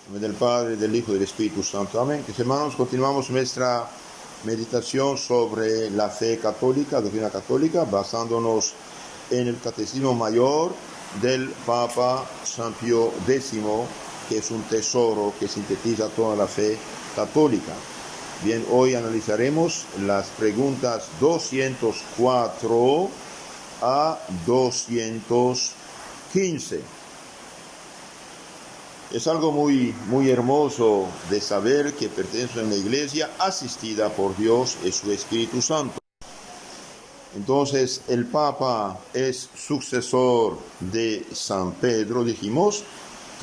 En nombre del Padre, del Hijo y del Espíritu Santo. Amén. Que hermanos, continuamos nuestra meditación sobre la fe católica, doctrina católica, basándonos en el Catecismo Mayor del Papa San Pío X, que es un tesoro que sintetiza toda la fe católica. Bien, hoy analizaremos las preguntas 204 a 215. Es algo muy hermoso de saber que pertenece a una iglesia asistida por Dios y su Espíritu Santo. Entonces, el Papa es sucesor de San Pedro, dijimos,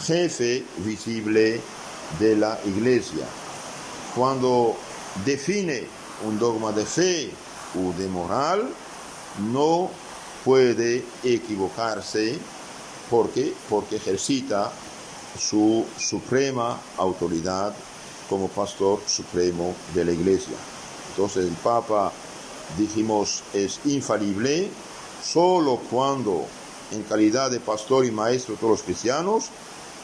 jefe visible de la iglesia. Cuando define un dogma de fe o de moral, no puede equivocarse porque ejercita su suprema autoridad como pastor supremo de la iglesia. Entonces el Papa, dijimos, es infalible solo cuando, en calidad de pastor y maestro de todos los cristianos,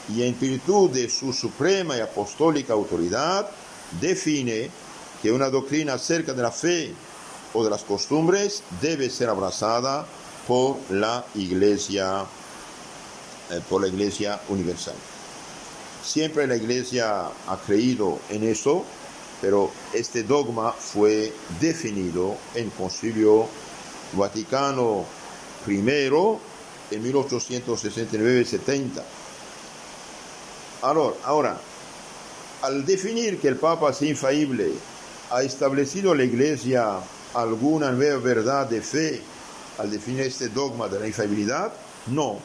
y en virtud de su suprema y apostólica autoridad, define que una doctrina acerca de la fe o de las costumbres debe ser abrazada por la Iglesia universal. Siempre la Iglesia ha creído en eso, pero este dogma fue definido en Concilio Vaticano I en 1869-70. Ahora, al definir que el Papa es infalible, ¿ha establecido la Iglesia alguna nueva verdad de fe al definir este dogma de la infalibilidad? No.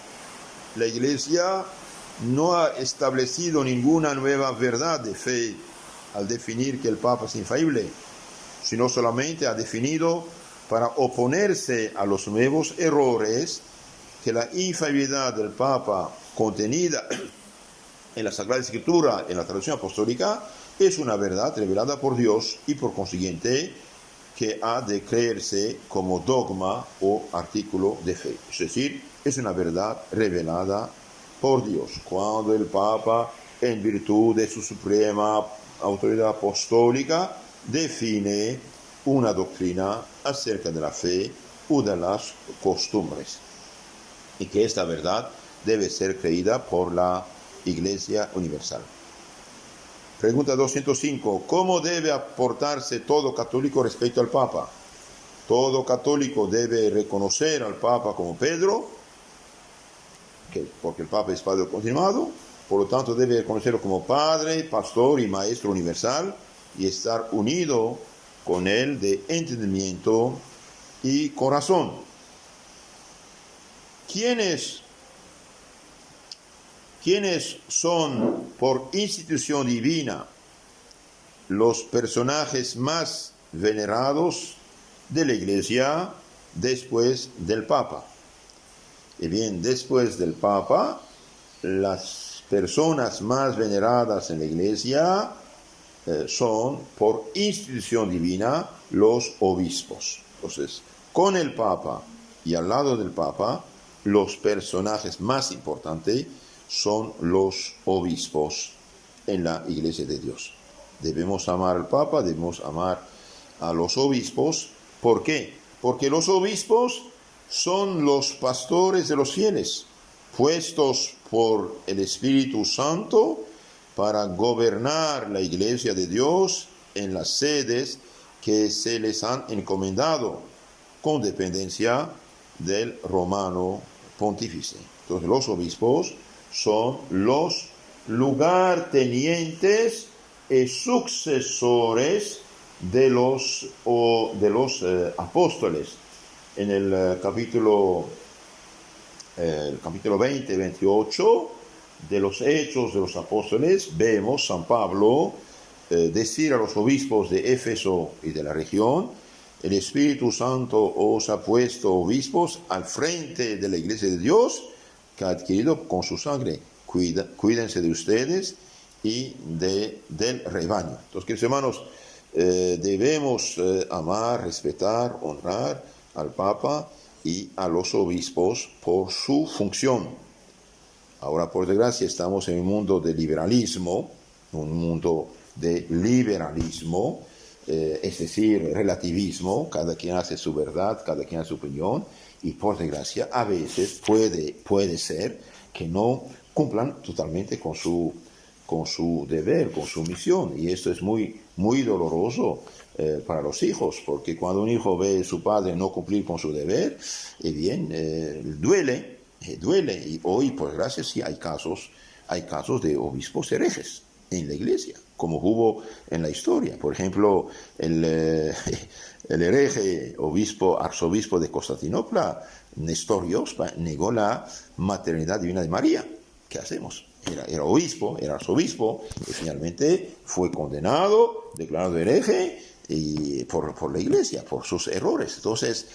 La Iglesia no ha establecido ninguna nueva verdad de fe al definir que el Papa es infalible, sino solamente ha definido para oponerse a los nuevos errores que la infalibilidad del Papa contenida en la Sagrada Escritura, en la tradición apostólica, es una verdad revelada por Dios y por consiguiente que ha de creerse como dogma o artículo de fe. Es decir, es una verdad revelada por Dios. Cuando el Papa, en virtud de su suprema autoridad apostólica, define una doctrina acerca de la fe o de las costumbres, y que esta verdad debe ser creída por la Iglesia universal. Pregunta 205. ¿Cómo debe aportarse todo católico respecto al Papa? Todo católico debe reconocer al Papa como Pedro, porque el Papa es Padre confirmado, por lo tanto debe reconocerlo como Padre, Pastor y Maestro universal y estar unido con él de entendimiento y corazón. ¿Quiénes son, por institución divina, los personajes más venerados de la Iglesia después del Papa? Y bien, después del Papa, las personas más veneradas en la Iglesia son, por institución divina, los obispos. Entonces, con el Papa y al lado del Papa, los personajes más importantes son los obispos en la Iglesia de Dios. Debemos amar al Papa, debemos amar a los obispos. ¿Por qué? Porque los obispos son los pastores de los fieles, puestos por el Espíritu Santo para gobernar la Iglesia de Dios en las sedes que se les han encomendado, con dependencia del romano pontífice. Entonces los obispos son los lugartenientes y sucesores de los apóstoles. En el capítulo 20, 28 de los Hechos de los Apóstoles, vemos San Pablo decir a los obispos de Éfeso y de la región: el Espíritu Santo os ha puesto obispos al frente de la Iglesia de Dios que ha adquirido con su sangre. Cuídense de ustedes y del rebaño. Entonces, queridos hermanos, debemos amar, respetar, honrar al Papa y a los obispos por su función. Ahora, por desgracia, estamos en un mundo de liberalismo, es decir, relativismo, cada quien hace su verdad, cada quien hace su opinión, y por desgracia, a veces puede ser que no cumplan totalmente con su deber, con su misión, y esto es muy, muy doloroso para los hijos, porque cuando un hijo ve a su padre no cumplir con su deber, duele, y hoy, por desgracia, sí hay casos de obispos herejes en la iglesia, como hubo en la historia. Por ejemplo, el hereje arzobispo de Constantinopla, Nestorios, negó la maternidad divina de María. ¿Qué hacemos? Era obispo, era arzobispo, y finalmente fue condenado, declarado hereje por la iglesia, por sus errores. Entonces,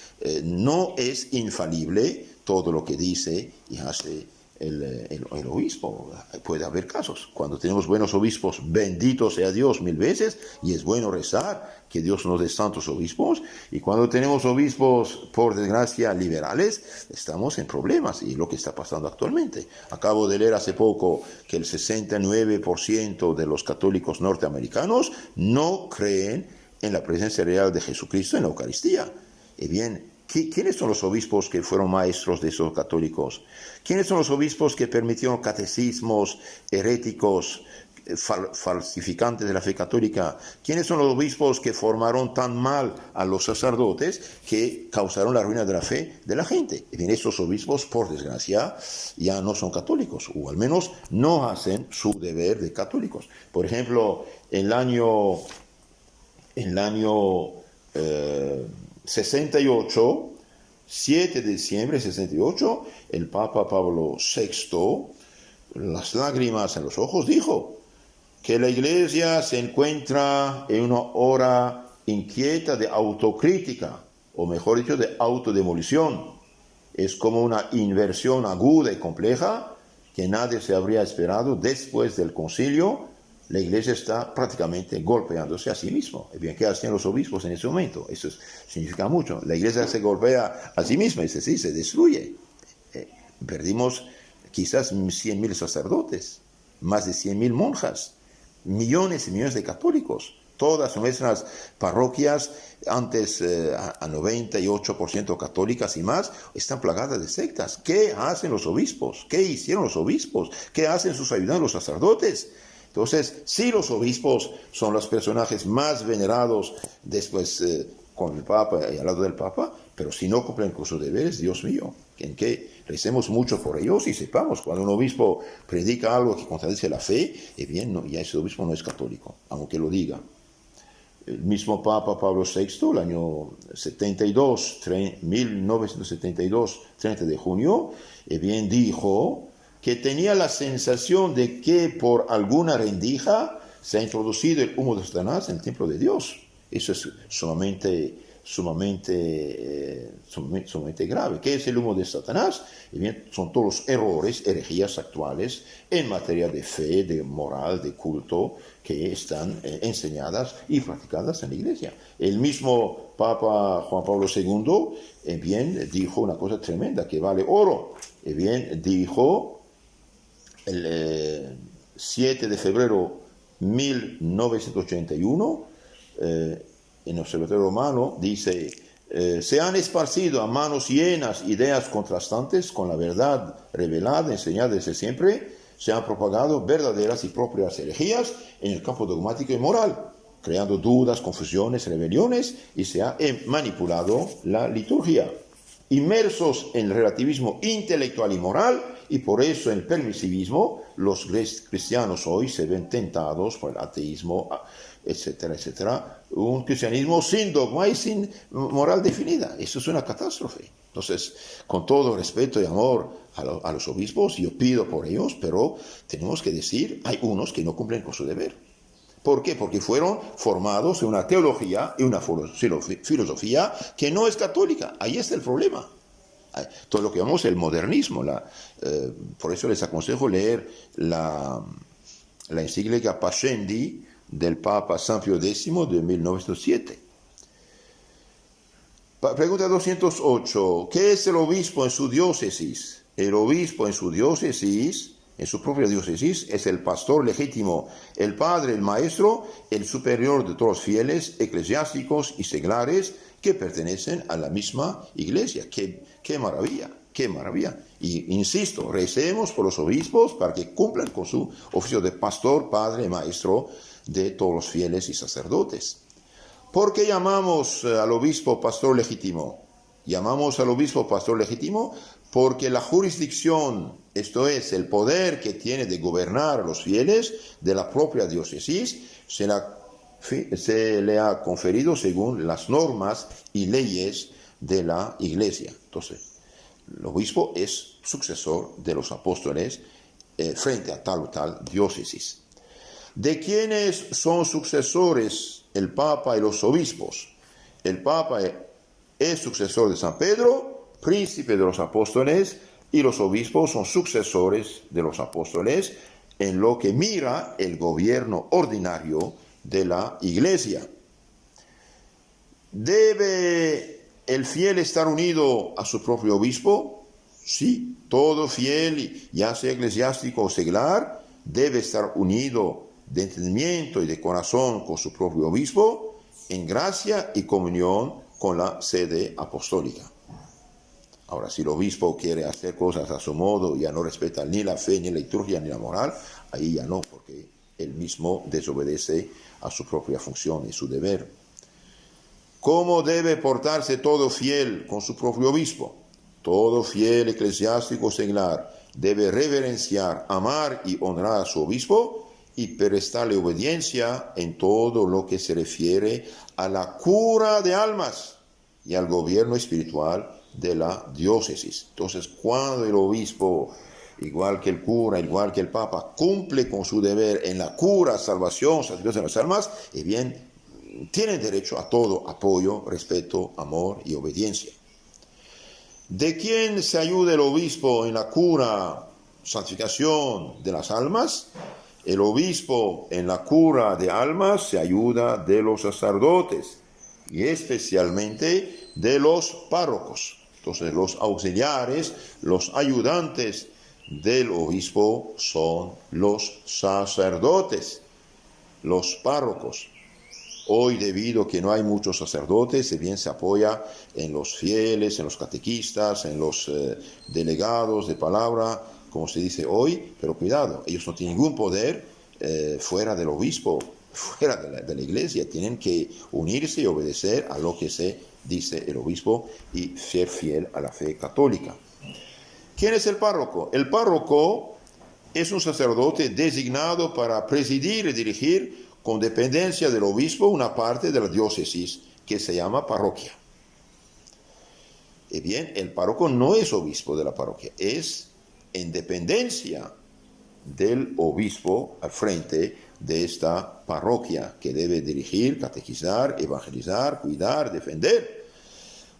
no es infalible todo lo que dice y hace el obispo. Puede haber casos. Cuando tenemos buenos obispos, bendito sea Dios 1000 veces, y es bueno rezar que Dios nos dé santos obispos. Y cuando tenemos obispos, por desgracia, liberales, estamos en problemas, y lo que está pasando actualmente. Acabo de leer hace poco que el 69% de los católicos norteamericanos no creen en la presencia real de Jesucristo en la Eucaristía. ¿Quiénes son los obispos que fueron maestros de esos católicos? ¿Quiénes son los obispos que permitieron catecismos heréticos, falsificantes de la fe católica? ¿Quiénes son los obispos que formaron tan mal a los sacerdotes que causaron la ruina de la fe de la gente? Esos obispos, por desgracia, ya no son católicos, o al menos no hacen su deber de católicos. Por ejemplo, en el año 68, 7 de diciembre de 68, el Papa Pablo VI, las lágrimas en los ojos, dijo que la Iglesia se encuentra en una hora inquieta de autocrítica, o mejor dicho, de autodemolición. Es como una inversión aguda y compleja que nadie se habría esperado después del concilio. La iglesia está prácticamente golpeándose a sí misma. ¿Qué hacen los obispos en ese momento? Eso significa mucho. La iglesia se golpea a sí misma, es decir, se destruye. Perdimos quizás 100.000 sacerdotes, más de 100.000 monjas, millones y millones de católicos. Todas nuestras parroquias, antes a 98% católicas y más, están plagadas de sectas. ¿Qué hacen los obispos? ¿Qué hicieron los obispos? ¿Qué hacen sus ayudantes, los sacerdotes? Entonces, sí, los obispos son los personajes más venerados después con el Papa y al lado del Papa, pero si no cumplen con sus deberes, Dios mío, en que recemos mucho por ellos y sepamos, cuando un obispo predica algo que contradice la fe, ya ese obispo no es católico, aunque lo diga. El mismo Papa Pablo VI, el año 1972, 30 de junio, dijo que tenía la sensación de que por alguna rendija se ha introducido el humo de Satanás en el templo de Dios. Eso es sumamente grave. ¿Qué es el humo de Satanás? Son todos los errores, herejías actuales en materia de fe, de moral, de culto, que están enseñadas y practicadas en la iglesia. El mismo Papa Juan Pablo II, dijo una cosa tremenda que vale oro. Dijo el 7 de febrero 1981, en el Observatorio Romano, dice: se han esparcido a manos llenas ideas contrastantes con la verdad revelada, enseñada desde siempre. Se han propagado verdaderas y propias herejías en el campo dogmático y moral, creando dudas, confusiones, rebeliones, y se ha manipulado la liturgia. Inmersos en el relativismo intelectual y moral, y por eso en el permisivismo, los cristianos hoy se ven tentados por el ateísmo, etcétera, etcétera. Un cristianismo sin dogma y sin moral definida. Eso es una catástrofe. Entonces, con todo respeto y amor a los obispos, yo pido por ellos, pero tenemos que decir, hay unos que no cumplen con su deber. ¿Por qué? Porque fueron formados en una teología y una filosofía que no es católica. Ahí está el problema. Todo lo que llamamos el modernismo. Por eso les aconsejo leer la encíclica Pascendi del Papa San Pío X de 1907. Pregunta 208. ¿Qué es el obispo en su diócesis? El obispo en su diócesis en su propia diócesis, es el pastor legítimo, el padre, el maestro, el superior de todos los fieles, eclesiásticos y seglares que pertenecen a la misma iglesia. ¡Qué maravilla! ¡Qué maravilla! Y insisto, recemos por los obispos para que cumplan con su oficio de pastor, padre, maestro de todos los fieles y sacerdotes. ¿Por qué llamamos al obispo pastor legítimo? Llamamos al obispo pastor legítimo porque la jurisdicción, esto es, el poder que tiene de gobernar a los fieles de la propia diócesis, se le ha conferido según las normas y leyes de la Iglesia. Entonces, el obispo es sucesor de los apóstoles frente a tal o tal diócesis. ¿De quiénes son sucesores el Papa y los obispos? El Papa es sucesor de San Pedro, príncipe de los apóstoles, y los obispos son sucesores de los apóstoles en lo que mira el gobierno ordinario de la Iglesia. ¿Debe el fiel estar unido a su propio obispo? Sí, todo fiel, ya sea eclesiástico o seglar, debe estar unido de entendimiento y de corazón con su propio obispo, en gracia y comunión con la sede apostólica. Ahora, si el obispo quiere hacer cosas a su modo, ya no respeta ni la fe, ni la liturgia, ni la moral, ahí ya no, porque él mismo desobedece a su propia función y su deber. ¿Cómo debe portarse todo fiel con su propio obispo? Todo fiel eclesiástico seglar debe reverenciar, amar y honrar a su obispo y prestarle obediencia en todo lo que se refiere a la cura de almas y al gobierno espiritual de la diócesis. Entonces, cuando el obispo, igual que el cura, igual que el papa, cumple con su deber en la cura, salvación, sacrificio de las almas, bien, tienen derecho a todo apoyo, respeto, amor y obediencia. ¿De quién se ayuda el obispo en la cura, santificación de las almas? El obispo en la cura de almas se ayuda de los sacerdotes y especialmente de los párrocos. Entonces, los auxiliares, los ayudantes del obispo son los sacerdotes, los párrocos. Hoy, debido a que no hay muchos sacerdotes, se bien se apoya en los fieles, en los catequistas, en los delegados de palabra, como se dice hoy, pero cuidado, ellos no tienen ningún poder fuera del obispo, fuera de la iglesia, tienen que unirse y obedecer a lo que se dice el obispo y ser fiel a la fe católica. ¿Quién es el párroco? El párroco es un sacerdote designado para presidir y dirigir con dependencia del obispo una parte de la diócesis que se llama parroquia. Y bien, el párroco no es obispo de la parroquia, es en dependencia del obispo al frente de esta parroquia que debe dirigir, catequizar, evangelizar, cuidar, defender.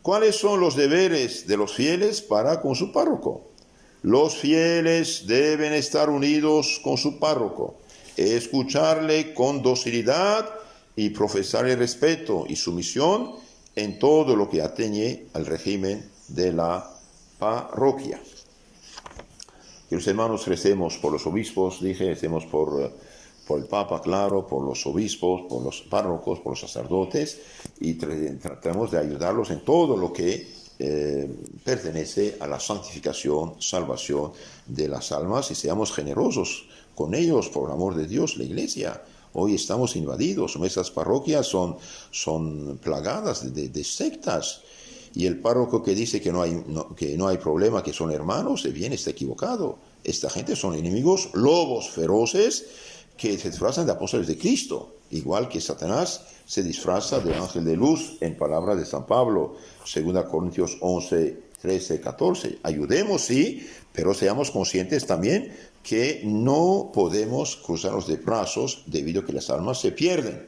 ¿Cuáles son los deberes de los fieles para con su párroco? Los fieles deben estar unidos con su párroco, escucharle con docilidad y profesarle respeto y sumisión en todo lo que atañe al régimen de la parroquia. Queridos hermanos, recemos por los obispos, recemos por el Papa, claro, por los obispos, por los párrocos, por los sacerdotes, y tratamos de ayudarlos en todo lo que pertenece a la santificación, salvación de las almas, y seamos generosos con ellos, por amor de Dios, la Iglesia. Hoy estamos invadidos, nuestras parroquias son plagadas de sectas, y el párroco que dice que no hay problema, que son hermanos, bien está equivocado. Esta gente son enemigos, lobos feroces, que se disfrazan de apóstoles de Cristo, igual que Satanás se disfraza de ángel de luz, en palabras de San Pablo, 2 Corintios 11, 13, 14. Ayudemos, sí, pero seamos conscientes también que no podemos cruzarnos de brazos debido a que las almas se pierden.